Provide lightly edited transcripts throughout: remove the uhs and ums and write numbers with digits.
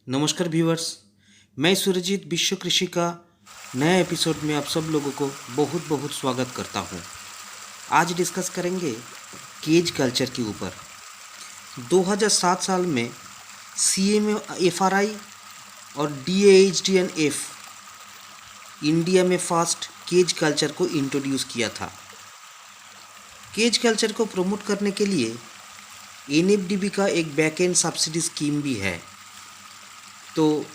नमस्कार व्यूअर्स। मैं सुरजीत विश्व कृषि का नया एपिसोड में आप सब लोगों को बहुत बहुत स्वागत करता हूं। आज डिस्कस करेंगे केज कल्चर के ऊपर। 2007 साल में CMA-FRI और DAHDN-F इंडिया में फर्स्ट केज कल्चर को इंट्रोड्यूस किया था। केज कल्चर को प्रमोट करने के लिए NFDB का एक बैक एंड सब्सिडी स्कीम भी है। तो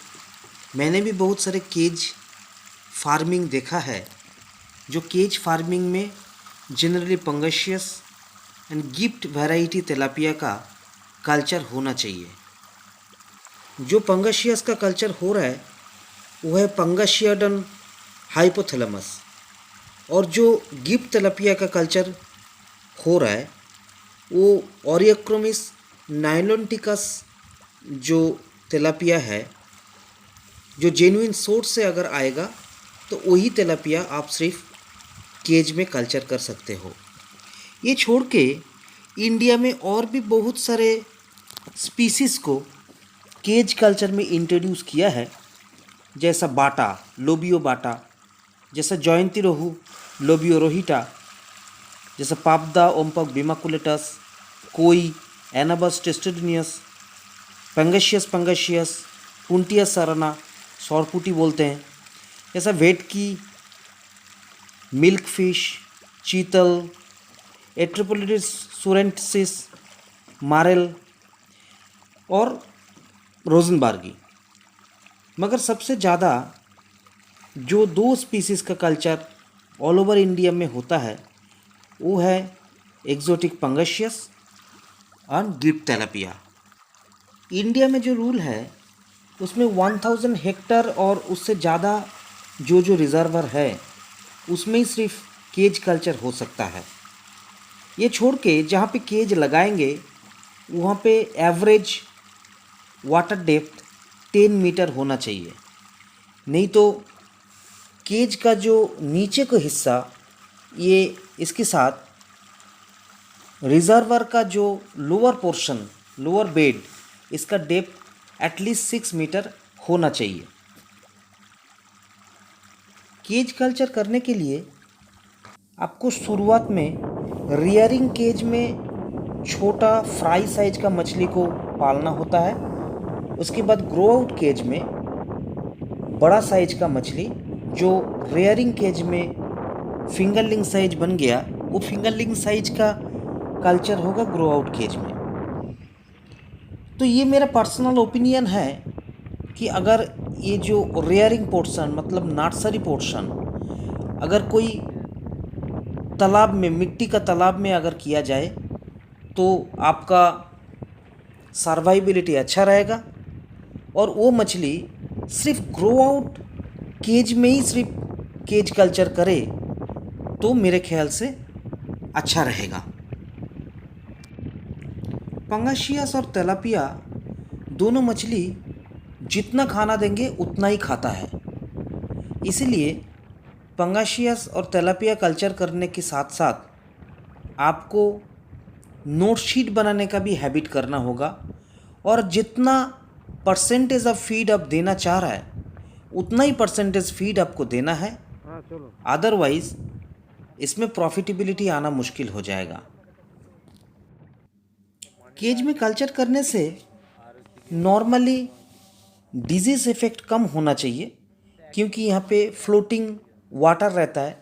मैंने भी बहुत सारे केज फार्मिंग देखा है, जो केज फार्मिंग में generally pangasius and GIFT variety tilapia का कल्चर होना चाहिए। जो पंगशियस का कल्चर हो रहा है वो है पंगशियाडन हाइपोथैलेमस, और जो गिफ्ट तिलापिया का कल्चर हो रहा है वो ओरियोक्रोमिस नाइलोटिकस जो तिलापिया है, जो जेन्युइन सोर्स से अगर आएगा तो वही तिलापिया आप सिर्फ केज में कल्चर कर सकते हो। ये छोड़ के इंडिया में और भी बहुत सारे स्पीसीज़ को केज कल्चर में इंट्रोड्यूस किया है, जैसा बाटा लोबियो बाटा, जैसा जयंती रोहू लोबियो रोहिटा, जैसा पापदा ओम्पक बिमाकुलेटस, कोई एनाबस टेस्टोडिनियस, पंगशियस, पुंटिया सरना सौरपुटी बोलते हैं, जैसा वेटकी, मिल्क फिश, चीतल, एट्रोपोलिडिस सुरेंसिस, मारेल और रोजनबार्गी। मगर सबसे ज़्यादा जो दो स्पीसीज़ का कल्चर ऑल ओवर इंडिया में होता है वो है एक्जोटिक पंगशियस और गिफ्ट तिलापिया। इंडिया में जो रूल है उसमें 1000 हेक्टर और उससे ज़्यादा जो रिजर्वर है उसमें ही सिर्फ केज कल्चर हो सकता है। ये छोड़ के जहाँ पे केज लगाएंगे वहाँ पे एवरेज वाटर डेप्थ 10 मीटर होना चाहिए, नहीं तो केज का जो नीचे का हिस्सा ये इसके साथ रिजर्वर का जो लोअर पोर्शन लोअर बेड इसका डेप्थ एटलीस्ट 6 मीटर होना चाहिए। केज कल्चर करने के लिए आपको शुरुआत में रियरिंग केज में छोटा फ्राई साइज का मछली को पालना होता है। उसके बाद ग्रो आउट केज में बड़ा साइज का मछली, जो रियरिंग केज में फिंगरलिंग साइज बन गया वो फिंगरलिंग साइज का कल्चर होगा ग्रो आउट केज में। तो ये मेरा पर्सनल ओपिनियन है कि अगर ये जो रेयरिंग पोर्शन मतलब नर्सरी पोर्शन अगर कोई तालाब में, मिट्टी का तालाब में अगर किया जाए तो आपका सर्वाइबिलिटी अच्छा रहेगा, और वो मछली सिर्फ ग्रो आउट केज में ही सिर्फ केज कल्चर करे तो मेरे ख्याल से अच्छा रहेगा। पंगाशियस और तिलापिया दोनों मछली जितना खाना देंगे उतना ही खाता है, इसीलिए पंगाशियस और तिलापिया कल्चर करने के साथ साथ आपको नोट शीट बनाने का भी हैबिट करना होगा, और जितना परसेंटेज ऑफ फीड आप देना चाह रहा है उतना ही परसेंटेज फीड आपको देना है, अदरवाइज इसमें प्रॉफिटेबिलिटी आना मुश्किल हो जाएगा। केज में कल्चर करने से नॉर्मली डिजीज़ इफ़ेक्ट कम होना चाहिए, क्योंकि यहाँ पे फ्लोटिंग वाटर रहता है,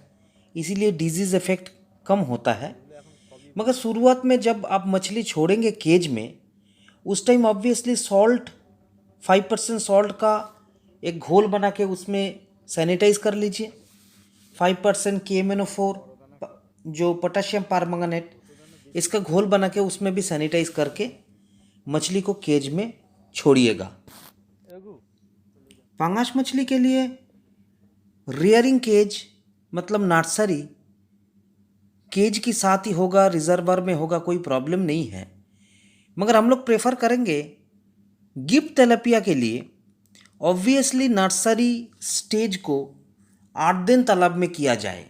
इसीलिए डिजीज़ इफ़ेक्ट कम होता है। मगर शुरुआत में जब आप मछली छोड़ेंगे केज में उस टाइम ऑब्वियसली सॉल्ट 5% सॉल्ट का एक घोल बना के उसमें सैनिटाइज कर लीजिए। 5% KMNO4 जो पोटेशियम परमंगनेट इसका घोल बना के उसमें भी सैनिटाइज करके मछली को केज में छोड़िएगा। पांगास मछली के लिए रियरिंग केज मतलब नर्सरी केज के साथ ही होगा, रिजर्वर में होगा, कोई प्रॉब्लम नहीं है। मगर हम लोग प्रेफर करेंगे गिफ्ट तिलापिया के लिए ऑब्वियसली नर्सरी स्टेज को 8 दिन तालाब में किया जाए।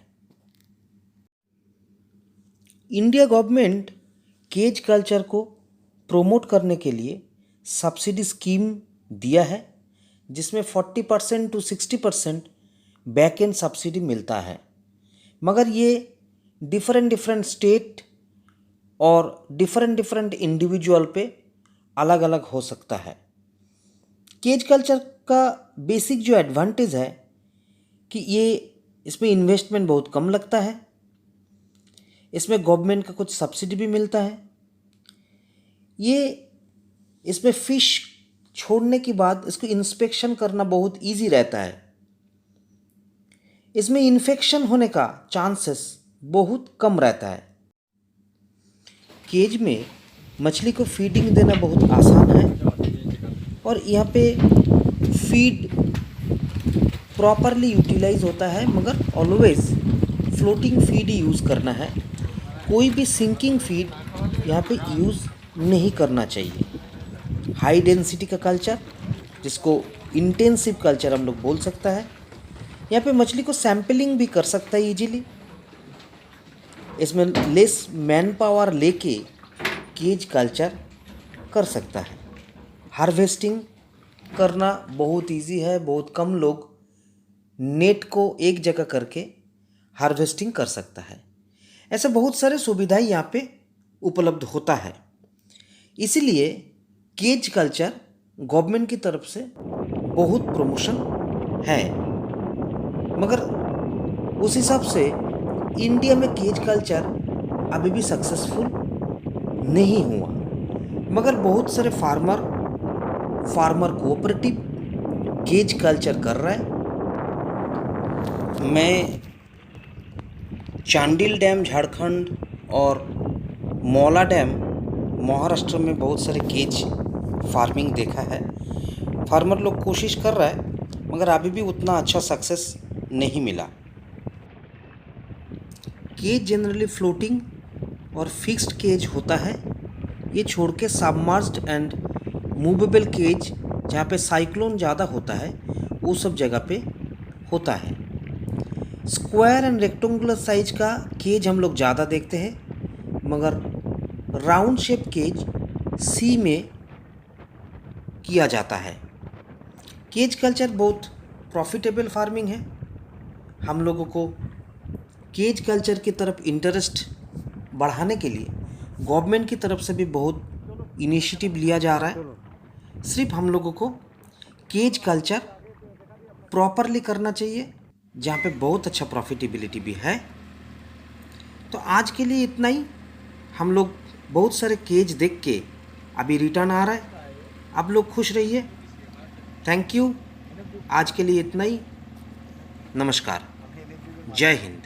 इंडिया गवर्नमेंट केज कल्चर को प्रोमोट करने के लिए सब्सिडी स्कीम दिया है, जिसमें 40% to 60% बैक एंड सब्सिडी मिलता है, मगर ये डिफरेंट स्टेट और डिफरेंट इंडिविजुअल पे अलग अलग हो सकता है। केज कल्चर का बेसिक जो एडवांटेज है कि ये इसमें इन्वेस्टमेंट बहुत कम लगता है, इसमें गवर्नमेंट का कुछ सब्सिडी भी मिलता है, इसमें फिश छोड़ने के बाद इसको इंस्पेक्शन करना बहुत इजी रहता है, इसमें इन्फेक्शन होने का चांसेस बहुत कम रहता है। केज में मछली को फीडिंग देना बहुत आसान है और यहाँ पे फीड प्रॉपरली यूटिलाइज होता है, मगर ऑलवेज फ्लोटिंग फीड यूज़ करना है। कोई भी सिंकिंग फीड यहाँ पे यूज़ नहीं करना चाहिए। हाई डेंसिटी का कल्चर, जिसको इंटेंसिव कल्चर हम लोग बोल सकता है, यहाँ पे मछली को सैम्पलिंग भी कर सकता है इजीली। इसमें लेस मैन पावर लेके केज कल्चर कर सकता है। हार्वेस्टिंग करना बहुत इजी है, बहुत कम लोग नेट को एक जगह करके हार्वेस्टिंग कर सकता है। ऐसे बहुत सारे सुविधाएं यहाँ पे उपलब्ध होता है, इसीलिए केज कल्चर गवर्नमेंट की तरफ से बहुत प्रमोशन है, मगर उस हिसाब से इंडिया में केज कल्चर अभी भी सक्सेसफुल नहीं हुआ। मगर बहुत सारे फार्मर कोऑपरेटिव केज कल्चर कर रहा है। मैं चांडिल डैम झारखंड और मौला डैम महाराष्ट्र में बहुत सारे केज फार्मिंग देखा है। फार्मर लोग कोशिश कर रहा है, मगर अभी भी उतना अच्छा सक्सेस नहीं मिला। केज जनरली फ्लोटिंग और फिक्स्ड केज होता है। ये छोड़ के सबमर्ज्ड एंड मूवेबल केज, जहाँ पे साइक्लोन ज़्यादा होता है, वो सब जगह पे होता है। स्क्वायर एंड रेक्टेंगुलर साइज का केज हम लोग ज़्यादा देखते हैं, मगर राउंड शेप केज सी में किया जाता है। केज कल्चर बहुत प्रॉफिटेबल फार्मिंग है। हम लोगों को केज कल्चर की तरफ इंटरेस्ट बढ़ाने के लिए गवर्नमेंट की तरफ से भी बहुत इनिशिएटिव लिया जा रहा है। सिर्फ हम लोगों को केज कल्चर प्रॉपरली करना चाहिए, जहाँ पे बहुत अच्छा प्रॉफिटेबिलिटी भी है। तो आज के लिए इतना ही। हम लोग बहुत सारे केज देख के अभी रिटर्न आ रहा है। आप लोग खुश रहिए। Thank you. आज के लिए इतना ही। नमस्कार। जय हिंद।